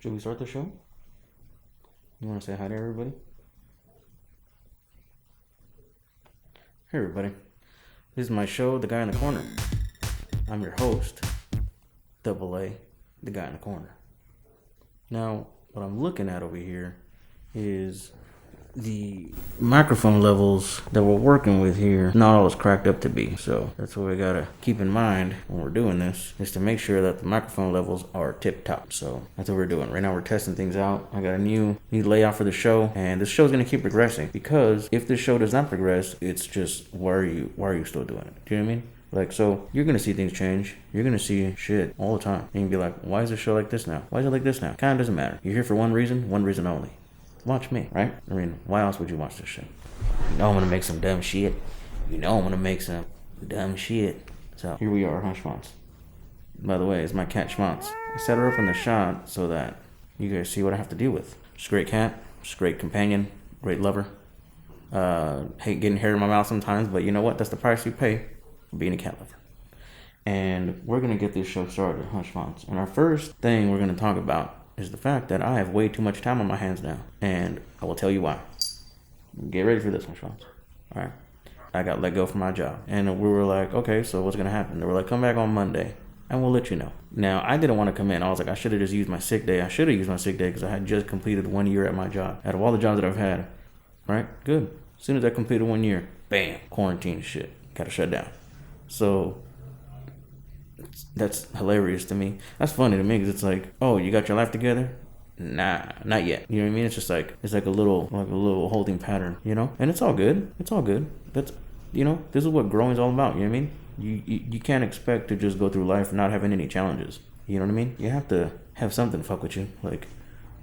Should we start the show? You want to say hi to everybody? Hey, everybody. This is my show, The Guy in the Corner. I'm your host, Double A, The Guy in the Corner. Now, what I'm looking at over here is the microphone levels that we're working with here, not all it's cracked up to be. So that's what we gotta keep in mind when we're doing this, is to make sure that the microphone levels are tip top. So that's what we're doing. Right now we're testing things out. I got a new layout for the show, and this show's gonna keep progressing, because if this show does not progress, it's just, why are you still doing it? Do you know what I mean? Like, so you're gonna see things change. You're gonna see shit all the time. And you'll be like, why is this show like this now? Why is it like this now? Kinda doesn't matter. You're here for one reason only. Watch me, right? I mean, why else would you watch this shit? You know I'm gonna make some dumb shit. So here we are, huh, Schvantz? By the way, it's my cat Schvantz. I set her up in the shot so that you guys see what I have to deal with. She's a great cat, she's a great companion, great lover. Hate getting hair in my mouth sometimes, but you know what? That's the price you pay for being a cat lover. And we're gonna get this show started, huh, Schvantz? And our first thing we're gonna talk about is the fact that I have way too much time on my hands now. And I will tell you why. Get ready for this one, Schvantz. Alright. I got let go from my job. And we were like, okay, so what's going to happen? They were like, come back on Monday, and we'll let you know. Now, I didn't want to come in. I was like, I should have just used my sick day. Because I had just completed 1 year at my job. Out of all the jobs that I've had, right? Good. As soon as I completed 1 year, bam, quarantine shit. Got to shut down. So that's hilarious to me. That's funny to me, because it's like, oh, you got your life together? Nah, not yet. You know what I mean? It's just like, it's like a little holding pattern, you know? And it's all good. That's, you know, this is what growing is all about. You know what I mean? You can't expect to just go through life not having any challenges. You know what I mean? You have to have something fuck with you. Like,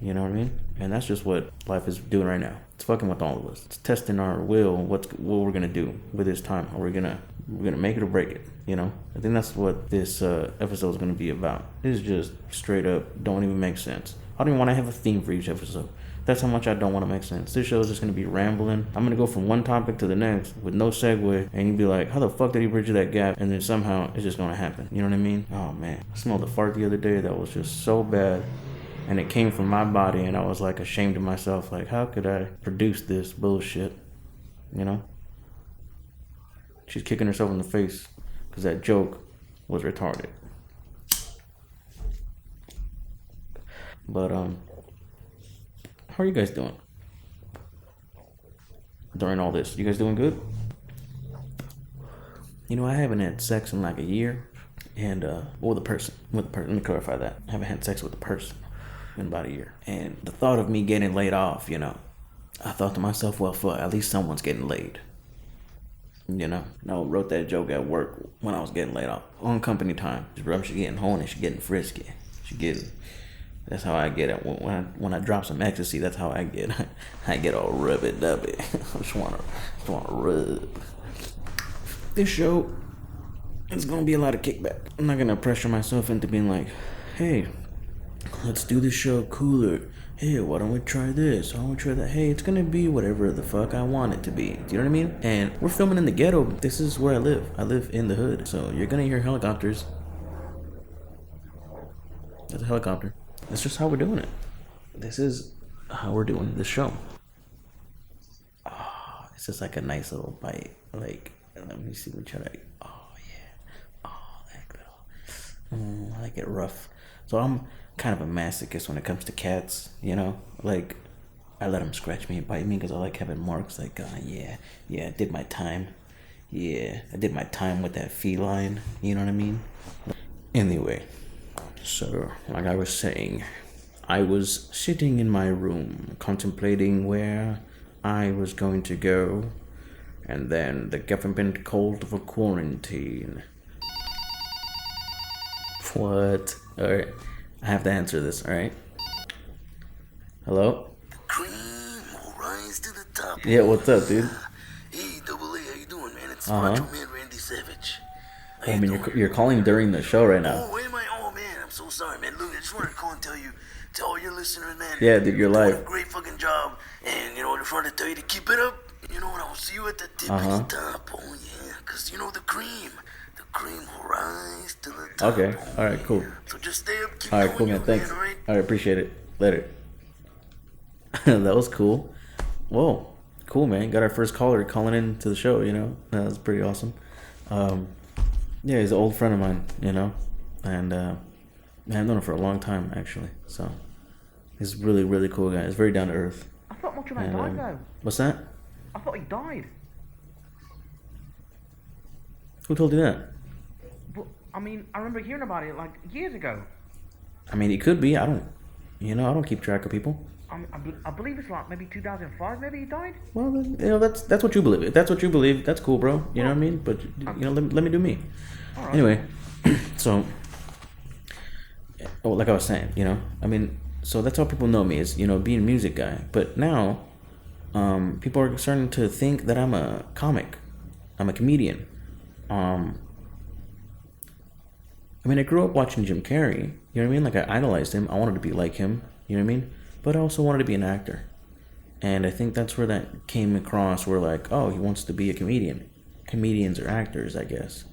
you know what I mean? And that's just what life is doing right now. It's fucking with all of us. It's testing our will, what we're gonna do with this time. Are we're gonna make it or break it, you know? I think that's what this episode is gonna be about. It's just straight up don't even make sense. I don't even want to have a theme for each episode. That's how much I don't want to make sense. This show is just going to be rambling. I'm going to go from one topic to the next with no segue, and you'd be like, how the fuck did he bridge that gap? And then somehow it's just going to happen. You know what I mean? Oh, man. I smelled a fart the other day that was just so bad, and it came from my body, and I was like ashamed of myself. Like, how could I produce this bullshit? You know? She's kicking herself in the face because that joke was retarded. But, how are you guys doing during all this? You guys doing good? You know, I haven't had sex in like a year, and, with a person. Let me clarify that. I haven't had sex with a person in about a year. And the thought of me getting laid off, you know, I thought to myself, well, fuck, at least someone's getting laid. You know, I wrote that joke at work when I was getting laid off. On company time. She's getting horny, she's getting frisky. That's how I get it. When I drop some ecstasy, that's how I get. I get all rubby-dubby. I just wanna rub. This show is gonna be a lot of kickback. I'm not gonna pressure myself into being like, hey, let's do this show cooler. Hey, why don't we try this? Why don't we try that? Hey, it's gonna be whatever the fuck I want it to be. Do you know what I mean? And we're filming in the ghetto. This is where I live. I live in the hood. So you're gonna hear helicopters. That's a helicopter. That's just how we're doing it. This is how we're doing this show. Oh, it's just like a nice little bite. Like, let me see what you like. Oh, yeah. Oh, that little. I like it rough. So I'm kind of a masochist when it comes to cats, you know? Like, I let them scratch me and bite me because I like having marks. Like, yeah, I did my time. Yeah, I did my time with that feline. You know what I mean? Anyway. So, like I was saying, I was sitting in my room contemplating where I was going to go, and then the government called for quarantine. What? Alright, I have to answer this, alright? Hello? Cream will rise to the top. Yeah, what's up, dude? Hey, Double A, how you doing, man? It's Macho Man Randy Savage. I mean, you're calling during the show right now. Oh, am I? Oh, man, I'm so sorry, man. Look, I just wanted to call and tell you, to all your listeners, man. Yeah, dude, you're live. Doing a great fucking job. And, you know, I just wanted to tell you to keep it up. You know, and I will see you at the tip of the top. Oh, yeah, because, you know, the cream will rise to the top. Okay, alright, cool. So just stay up, keep Alright, going, cool, man, thanks. Alright, Alright, appreciate it. Later. That was cool. Whoa. Cool, man. Got our first caller calling in to the show, you know? That was pretty awesome. Yeah, he's an old friend of mine, you know? And I've known him for a long time, actually. So he's a really, really cool guy. He's very down to earth. I thought Macho Man died, though. What's that? I thought he died. Who told you that? But, I mean, I remember hearing about it, like, years ago. I mean, he could be. I don't keep track of people. I believe it's like maybe 2005, maybe he died? Well, you know, that's what you believe. If that's what you believe, that's cool, bro. You know what I mean? But, you know, let me do me. All right. Anyway, so, like I was saying, you know, I mean, so that's how people know me is, you know, being a music guy. But now, people are starting to think that I'm a comic. I'm a comedian. I mean, I grew up watching Jim Carrey. You know what I mean? Like, I idolized him. I wanted to be like him. You know what I mean? But I also wanted to be an actor. And I think that's where that came across. Where, like, oh, he wants to be a comedian. Comedians are actors, I guess.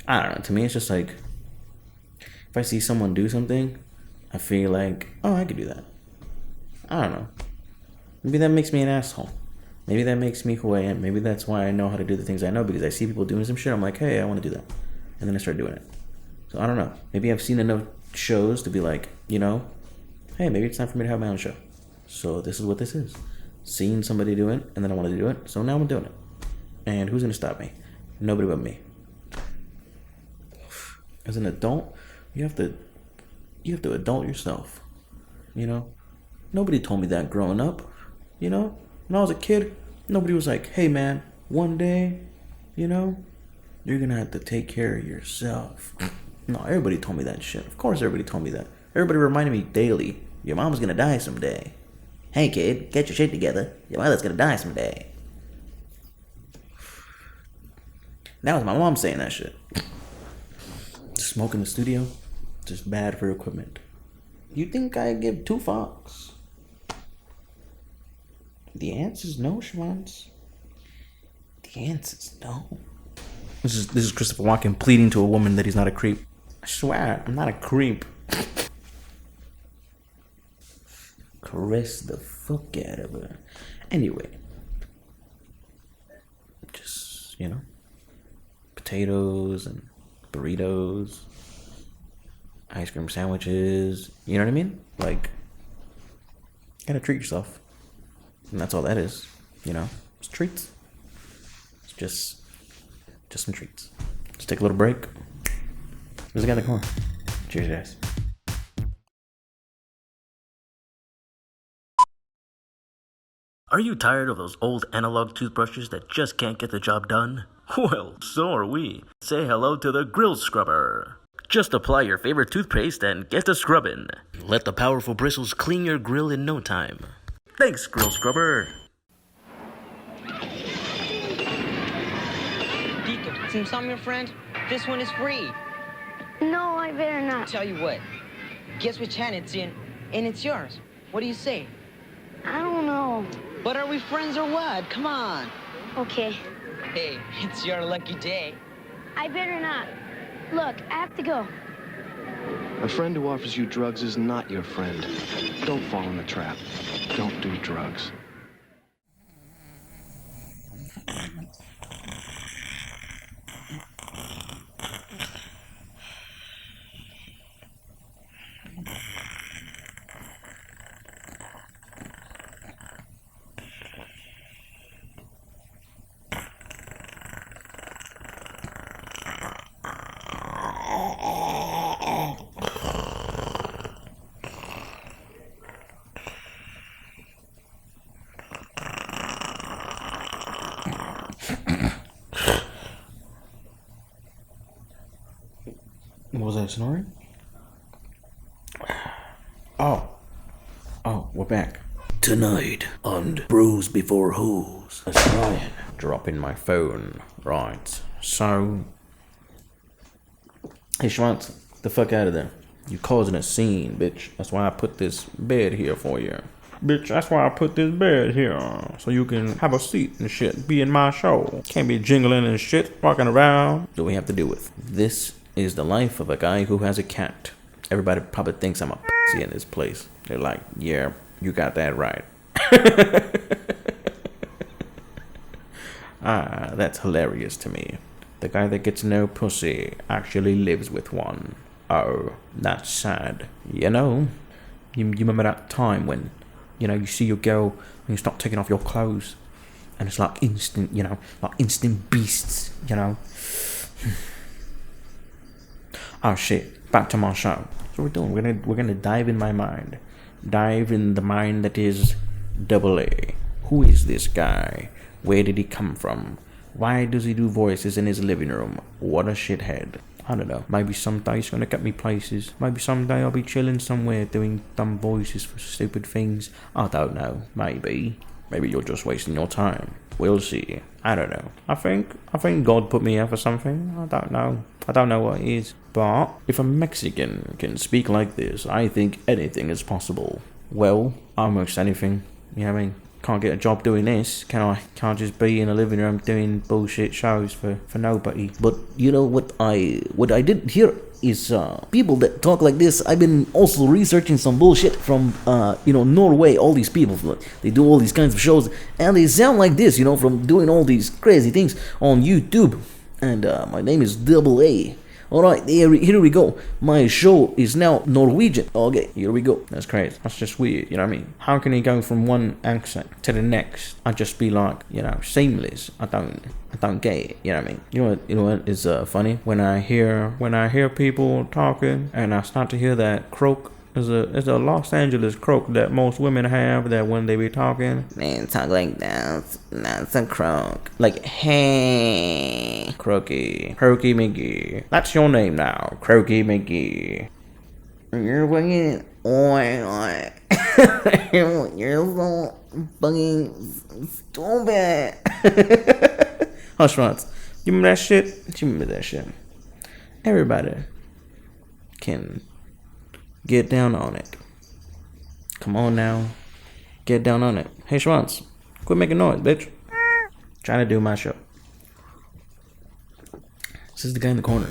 I don't know. To me, it's just like, if I see someone do something, I feel like, oh, I could do that. I don't know. Maybe that makes me an asshole. Maybe that makes me who I am. Maybe that's why I know how to do the things I know, because I see people doing some shit. I'm like, hey, I want to do that. And then I start doing it. So I don't know. Maybe I've seen enough shows to be like, you know, hey, maybe it's time for me to have my own show. So this is what this is. Seeing somebody do it, and then I want to do it. So now I'm doing it. And who's going to stop me? Nobody but me. As an adult, you have to adult yourself. You know? Nobody told me that growing up. You know? When I was a kid, nobody was like, hey man, one day, you know, you're gonna have to take care of yourself. No, everybody told me that shit. Of course everybody told me that. Everybody reminded me daily, your mom's gonna die someday. Hey kid, get your shit together. Your mother's gonna die someday. That was my mom saying that shit. Smoke in the studio, just bad for equipment. You think I give two fucks? The answer is no, Schvantz. The answer is no. This is Christopher Walken pleading to a woman that he's not a creep. I swear, I'm not a creep. Caress the fuck out of her. Anyway. Just, you know. Potatoes and burritos. Ice cream sandwiches. You know what I mean? Like, gotta treat yourself. And that's all that is, you know. It's treats. It's just some treats. Let's take a little break. There's a guy in the corner. Cheers, guys. Are you tired of those old analog toothbrushes that just can't get the job done? Well, so are we. Say hello to the Grill Scrubber. Just apply your favorite toothpaste and get to scrubbing. Let the powerful bristles clean your grill in no time. Thanks, Grill Scrubber. Deacon, since I'm your friend, this one is free. No, I better not. Tell you what, guess which hand it's in, and it's yours. What do you say? I don't know. But are we friends or what? Come on. Okay. Hey, it's your lucky day. I better not. Look, I have to go. A friend who offers you drugs is not your friend. Don't fall in the trap. Don't do drugs. Was I snoring? Oh, we're back. Tonight on Bros Before Hoes. Let's try it. Dropping my phone. Right. So, hey Schvantz, the fuck out of there. You causing a scene, bitch. That's why I put this bed here for you. Bitch, that's why I put this bed here. So you can have a seat and shit. Be in my show. Can't be jingling and shit. Walking around. What do we have to do with? This is the life of a guy who has a cat. Everybody probably thinks I'm a pussy in this place. They're like, yeah, you got that right. Ah, that's hilarious to me. The guy that gets no pussy actually lives with one. Oh, that's sad. You know, you remember that time when, you know, you see your girl and you start taking off your clothes and it's like instant, you know, like instant beasts, you know. Oh shit, back to my show. So we're doing, we're gonna dive in my mind. Dive in the mind that is Double A. Who is this guy? Where did he come from? Why does he do voices in his living room? What a shithead. I don't know. Maybe someday he's gonna get me places. Maybe someday I'll be chilling somewhere doing dumb voices for stupid things. I don't know. Maybe. Maybe you're just wasting your time. We'll see. I don't know. I think God put me here for something. I don't know. I don't know what it is. But if a Mexican can speak like this, I think anything is possible. Well, almost anything. You know what I mean? Can't get a job doing this, can I? Can't just be in a living room doing bullshit shows for nobody. But you know what I did hear is people that talk like this. I've been also researching some bullshit from Norway. All these people, they do all these kinds of shows, and they sound like this, you know, from doing all these crazy things on YouTube. And my name is Double A. Alright, here we go. My show is now Norwegian. Okay, here we go. That's crazy. That's just weird, you know what I mean? How can he go from one accent to the next and just be like, you know, seamless? I don't get it, you know what I mean? You know what is funny? When I hear people talking and I start to hear that croak, it's a Los Angeles croak that most women have, that when they be talking, man, talk like that. That's a croak. Like, hey, Croaky McGee. That's your name now, Croaky McGee. You're fucking, oi. You're so fucking stupid. Oh, Schvantz, you remember that shit? You remember that shit? Everybody can get down on it. Come on now. Get down on it. Hey, Schvantz, quit making noise, bitch. Trying to do my show. This is the guy in the corner.